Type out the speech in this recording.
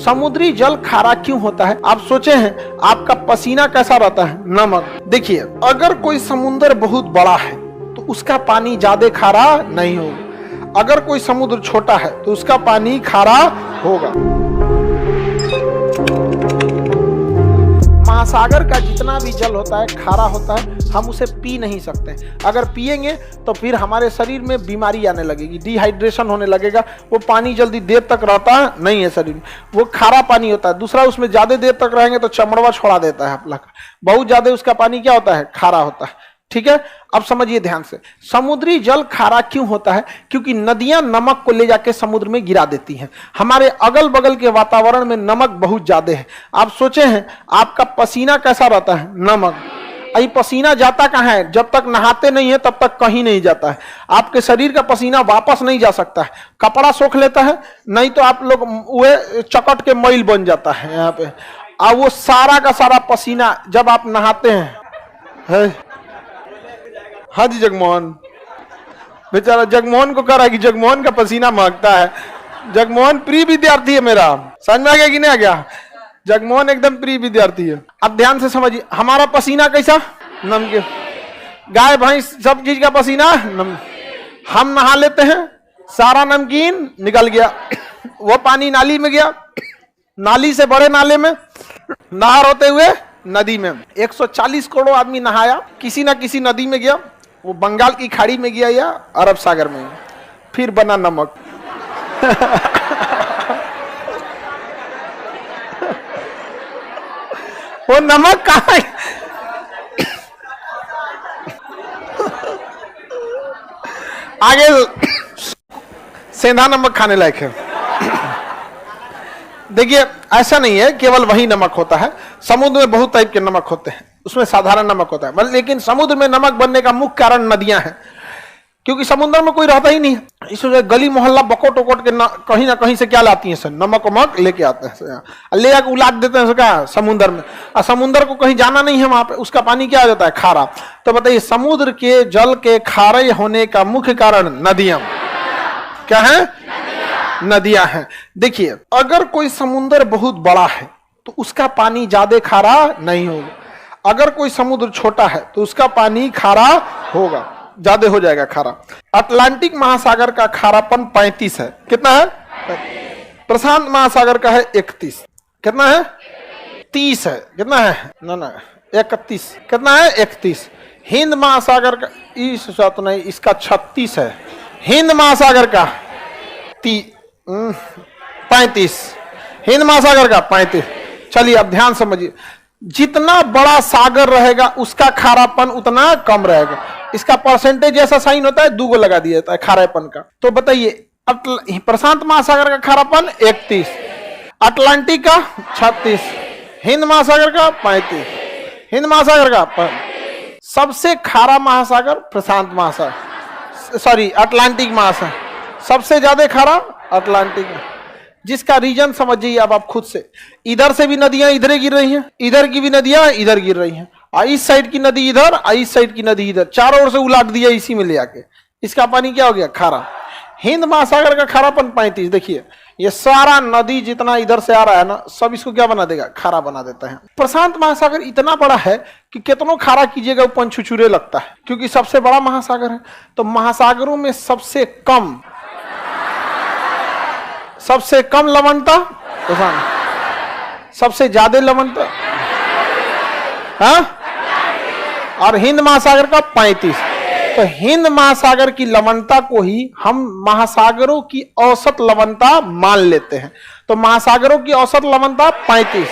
समुद्री जल खारा क्यों होता है? आप सोचे हैं आपका पसीना कैसा रहता है? नमक। देखिए, अगर कोई समुद्र बहुत बड़ा है तो उसका पानी ज्यादा खारा नहीं होगा, अगर कोई समुद्र छोटा है तो उसका पानी खारा होगा। महासागर का जितना भी जल होता है खारा होता है, हम उसे पी नहीं सकते। अगर पिएंगे तो फिर हमारे शरीर में बीमारी आने लगेगी, डिहाइड्रेशन होने लगेगा, वो पानी जल्दी देर तक रहता नहीं है शरीर में, वो खारा पानी होता है। दूसरा, उसमें ज्यादा देर तक रहेंगे तो चमड़वा छोड़ा देता है आपला, बहुत ज्यादा उसका पानी क्या होता है? खारा होता है। ठीक है, अब समझिए ध्यान से, समुद्री जल खारा क्यों होता है? क्योंकि नदियां नमक को ले जाके समुद्र में गिरा देती हैं। हमारे अगल बगल के वातावरण में नमक बहुत ज्यादा है। आप सोचे हैं आपका पसीना कैसा रहता है? नमक। अभी पसीना जाता कहाँ है? जब तक नहाते नहीं है तब तक कहीं नहीं जाता है। आपके शरीर का पसीना वापस नहीं जा सकता है, कपड़ा सोख लेता है, नहीं तो आप लोग वह चकट के मैल बन जाता है यहाँ पे। और वो सारा का सारा पसीना जब आप नहाते हैं, हाँ जी जगमोहन, बेचारा जगमोहन को कह रहा है कि जगमोहन का पसीना महकता है। जगमोहन प्रिय विद्यार्थी है मेरा, समझ में आ गया कि नहीं आ गया? जगमोहन एकदम प्रिय विद्यार्थी है। अब ध्यान से समझिए, हमारा पसीना कैसा? नमकीन। गाय भैंस सब चीज का पसीना हम नहा लेते हैं, सारा नमकीन निकल गया, वो पानी नाली में गया, नाली से बड़े नाले में, नहर होते हुए नदी में। 140 करोड़ आदमी नहाया, किसी ना किसी नदी में गया, वो बंगाल की खाड़ी में गया या अरब सागर में, फिर बना नमक। वो नमक कहाँ है? आगे सेंधा नमक खाने लायक है। देखिए, ऐसा नहीं है केवल वही नमक होता है, समुद्र में बहुत टाइप के नमक होते हैं, उसमें साधारण नमक होता है, लेकिन समुद्र में नमक बनने का मुख्य कारण नदियां हैं, क्योंकि समुद्र में कोई रहता ही नहीं। इसलिए गली मोहल्ला बकोट वकोट के कहीं ना कहीं से क्या लाती हैं सर? नमक वमक लेके आते हैं, ले आके उलाट देते हैं क्या समुद्र में, और समुद्र को कहीं जाना नहीं है, वहां पे उसका पानी क्या हो जाता है? खारा। तो बताइए, समुद्र के जल के खारे होने का मुख्य कारण नदियां क्या है? नदियां हैं। देखिए, अगर कोई समुद्र बहुत बड़ा है तो उसका पानी ज्यादा खारा नहीं होगा, अगर कोई समुद्र छोटा है तो उसका पानी खारा होगा, ज्यादा हो जाएगा खारा। अटलांटिक महासागर का खारापन 35 है। कितना है? प्रशांत महासागर का है 31। कितना है? 30 है। कितना है? ना 31। कितना है? 31। हिंद महासागर का इस तो नहीं, इसका 36 है। हिंद महासागर का 35। हिंद महासागर का 35। चलिए अब ध्यान समझिए, जितना बड़ा सागर रहेगा उसका खारापन उतना कम रहेगा। इसका परसेंटेज ऐसा साइन होता है, 2 लगा दिया जाता है खारापन का। तो बताइए, प्रशांत महासागर का खारापन 31, अटलांटिक का 36, हिंद महासागर का 35। हिंद महासागर का सबसे खारा महासागर प्रशांत महासागर, सॉरी अटलांटिक महासागर, सबसे ज्यादा खारा अटलांटिक। जिसका रीजन समझिए अब आप खुद से, इधर से भी नदियां इधर गिर रही हैं, इधर की भी नदियां इधर गिर रही हैं, इस साइड की नदी इधर, इस साइड की नदी इधर, चारों ओर से उलाट दिया इसी में ले आके, इसका पानी क्या हो गया? खारा। हिंद महासागर का खारापन 35। देखिए, ये सारा नदी जितना इधर से आ रहा है ना, सब इसको क्या बना देगा? खारा बना देता है। प्रशांत महासागर इतना बड़ा है कि कितनों खारा कीजिएगा वो पंचुचुरे लगता है, क्योंकि सबसे बड़ा महासागर है। तो महासागरों में सबसे कम लवणता प्रशांत, सबसे ज्यादा लवणता हाँ, और हिंद महासागर का 35। तो हिंद महासागर की लवणता को ही हम महासागरों की औसत लवणता मान लेते हैं। तो महासागरों की औसत लवणता 35,